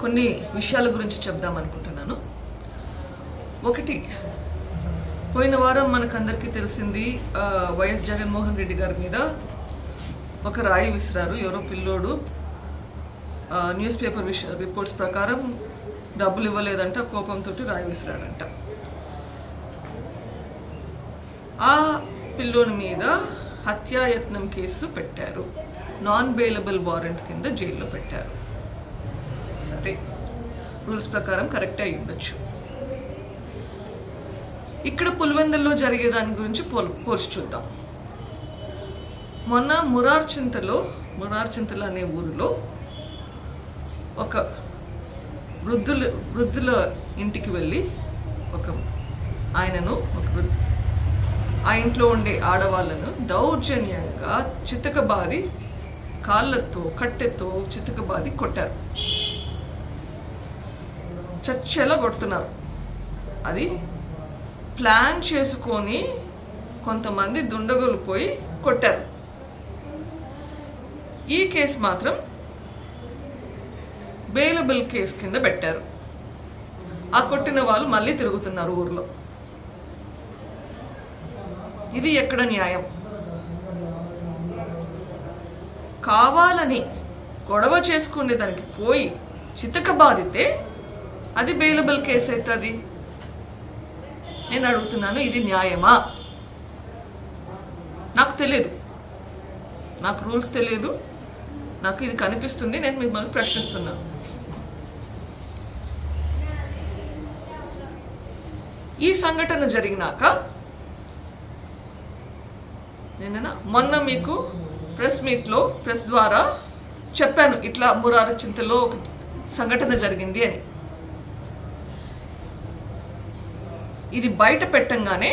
కొన్ని విషయాల గురించి చెప్దాం అనుకుంటున్నాను. ఒకటి, పోయిన వారం మనకందరికీ తెలిసింది వైఎస్ జగన్మోహన్ రెడ్డి గారి మీద ఒక రాయి విసిరారు. ఎవరో పిల్లోడు న్యూస్ పేపర్ రిపోర్ట్స్ ప్రకారం డబ్బులు ఇవ్వలేదంట, కోపంతో రాయి విసిరాడంట. ఆ పిల్లోని మీద హత్యాయత్నం కేసు పెట్టారు. నాన్ బెయిలబుల్ వారెంట్ కింద జైల్లో పెట్టారు. సరే, రూల్స్ ప్రకారం కరెక్టే అయి ఉండొచ్చు. ఇక్కడ పులివెందుల్లో జరిగే దాని గురించి పోల్చి చూద్దాం. మొన్న మురార్చింతలు అనే ఊరిలో ఒక వృద్ధుల ఇంటికి వెళ్ళి ఆ ఇంట్లో ఉండే ఆడవాళ్ళను దౌర్జన్యంగా చితకబాది, కాళ్ళతో కట్టెతో చితకబాది కొట్టారు. చచ్చెలా కొడుతున్నారు. అది ప్లాన్ చేసుకొని కొంతమంది దుండగులు పోయి కొట్టారు. ఈ కేసు మాత్రం బెయిలబుల్ కేసు కింద పెట్టారు. ఆ కొట్టిన వాళ్ళు మళ్ళీ తిరుగుతున్నారు ఊర్లో. ఇది ఎక్కడ న్యాయం? కావాలని గొడవ చేసుకునే దానికి పోయి చితకబాదితే అది బెయిలబుల్ కేసు అవుతుంది. నేను అడుగుతున్నాను, ఇది న్యాయమా? నాకు తెలియదు, నాకు రూల్స్ తెలియదు, నాకు ఇది కనిపిస్తుంది. నేను మిమ్మల్ని ప్రశ్నిస్తున్నాను. ఈ సంఘటన జరిగినాక మొన్న మీకు ప్రెస్ ద్వారా చెప్పాను, ఇట్లా మురార్చింతలో ఒక సంఘటన జరిగింది అని. ఇది బయట పెట్టంగానే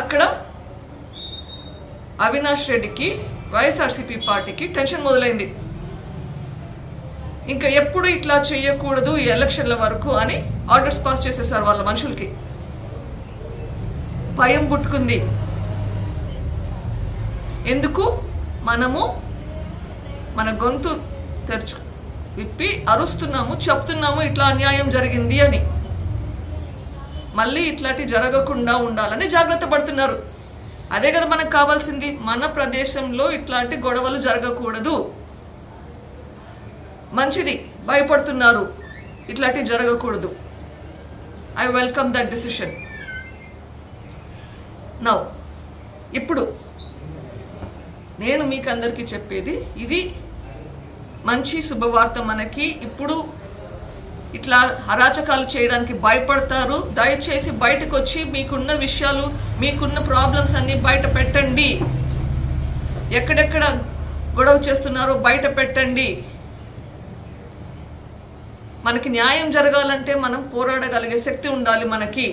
అక్కడ అవినాష్ రెడ్డికి, వైఎస్ఆర్సీపీ పార్టీకి టెన్షన్ మొదలైంది. ఇంకా ఎప్పుడు ఇట్లా చేయకూడదు ఈ ఎలక్షన్ల వరకు అని ఆర్డర్స్ పాస్ చేసేసారు వాళ్ళ మనుషులకి. భయం పుట్టుకుంది. ఎందుకు? మనము మన గొంతు విప్పి అరుస్తున్నాము, చెప్తున్నాము ఇట్లా అన్యాయం జరిగింది అని. మళ్ళీ ఇట్లాంటి జరగకుండా ఉండాలని జాగ్రత్త పడుతున్నారు. అదే కదా మనకు కావాల్సింది. మన ప్రదేశంలో ఇట్లాంటి గొడవలు జరగకూడదు. మంచిది, భయపడుతున్నారు, ఇట్లాంటివి జరగకూడదు. I welcome that decision. Now ఇప్పుడు నేను మీకు అందరికీ చెప్పేది, ఇది మంచి శుభవార్త మనకి. ఇప్పుడు ఇట్లా అరాచకాలు చేయడానికి భయపడతారు. దయచేసి బయటకు వచ్చి మీకున్న విషయాలు, మీకున్న ప్రాబ్లమ్స్ అన్ని బయట పెట్టండి. ఎక్కడెక్కడ గొడవ చేస్తున్నారో బయట పెట్టండి. మనకి న్యాయం జరగాలంటే మనం పోరాడగలిగే శక్తి ఉండాలి మనకి.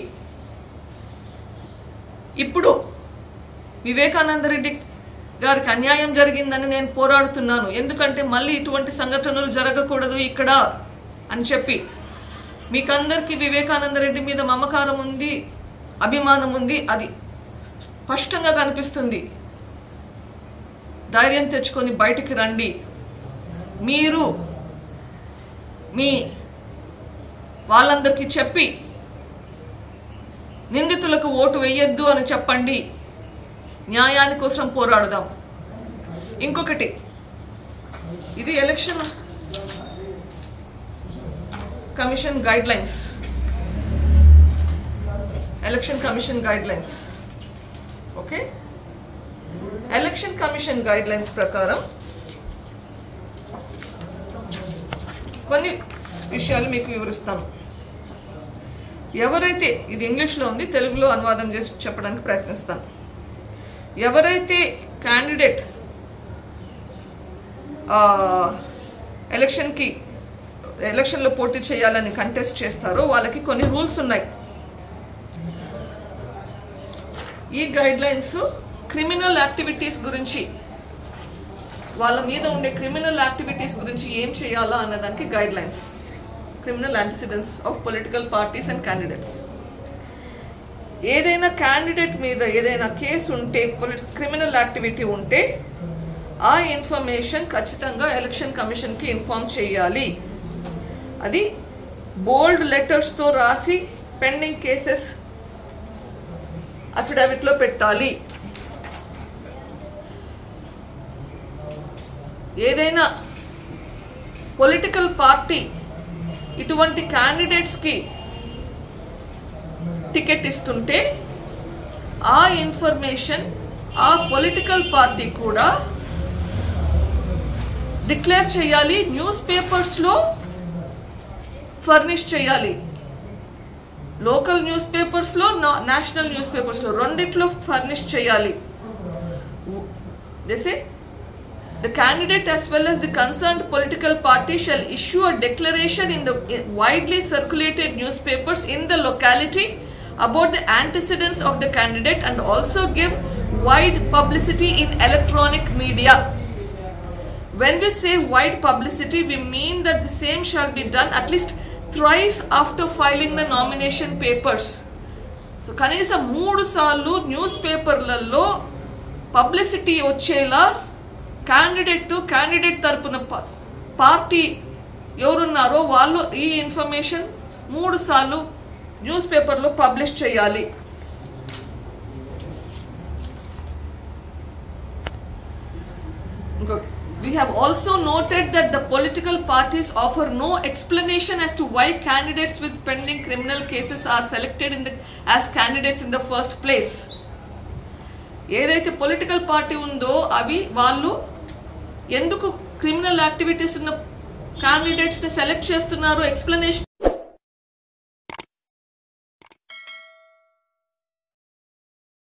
ఇప్పుడు వివేకానంద రెడ్డి గారికి అన్యాయం జరిగిందని నేను పోరాడుతున్నాను. ఎందుకంటే మళ్ళీ ఇటువంటి సంఘటనలు జరగకూడదు ఇక్కడ అని చెప్పి. మీకందరికీ వివేకానంద రెడ్డి మీద మమకారం ఉంది, అభిమానం ఉంది, అది స్పష్టంగా కనిపిస్తుంది. ధైర్యం తెచ్చుకొని బయటికి రండి. మీరు మీ వాళ్ళందరికీ చెప్పి నిందితులకు ఓటు వేయొద్దు అని చెప్పండి. న్యాయాని కోసం పోరాడుదాం. ఇంకొకటి, ఇది election commission guide lines. Okay, election commission guide lines ప్రకారం కొన్ని విషయాలు మీకు వివరిస్తాను. ఎవరైతే, ఇది ఇంగ్లీష్లో ఉంది, తెలుగులో అనువాదం చేసి చెప్పడానికి ప్రయత్నిస్తాను. ఎవరైతే క్యాండిడేట్ ఎలక్షన్లో పోటీ చేయాలని కంటెస్ట్ చేస్తారో వాళ్ళకి కొన్ని రూల్స్ ఉన్నాయి. ఈ గైడ్ లైన్స్ క్రిమినల్ యాక్టివిటీస్ గురించి, వాళ్ళ మీద ఉండే క్రిమినల్ యాక్టివిటీస్ గురించి ఏం చేయాలా అన్నదానికి guide lines. Criminal antecedents of political parties and candidates. ఏదైనా క్యాండిడేట్ మీద ఏదైనా కేసు ఉంటే, క్రిమినల్ యాక్టివిటీ ఉంటే ఆ ఇన్ఫర్మేషన్ ఖచ్చితంగా ఎలక్షన్ కమిషన్కి ఇన్ఫార్మ్ చేయాలి. అది బోల్డ్ లెటర్స్తో రాసి పెండింగ్ కేసెస్ అఫిడవిట్లో పెట్టాలి. ఏదైనా పొలిటికల్ పార్టీ ఇటువంటి క్యాండిడేట్స్కి టికెట్ ఇస్తుంటే ఆ ఇన్ఫర్మేషన్ ఆ పొలిటికల్ పార్టీ కూడా డిక్లేర్ చేయాలి, న్యూస్ పేపర్స్లో ఫర్నిష్ చేయాలి. లోకల్ న్యూస్ పేపర్స్లో, నేషనల్ న్యూస్ పేపర్స్లో రెండిట్లో ఫర్నిష్ చేయాలి. They say the candidate as well as the concerned political party shall issue a declaration in the widely circulated newspapers in the locality about the antecedents of the candidate and also give wide publicity in electronic media. When we say wide publicity, we mean that the same shall be done at least thrice after filing the nomination papers. So kanisa 3 సార్లు news పేపర్లలో publicity వచ్చేలా candidate తరపున party ఎవరున్నారో వాళ్ళు ఈ information 3 సార్లు news పేపర్లో publish చేయాలి. ఇంకోటి, we have also noted that the political parties offer no explanation as to why candidates with pending criminal cases are selected as candidates in the first place. ఏదైతే political party ఉందో అవి వాళ్ళు ఎందుకు criminal activities ఉన్న candidates ని select చేస్తున్నారు explanation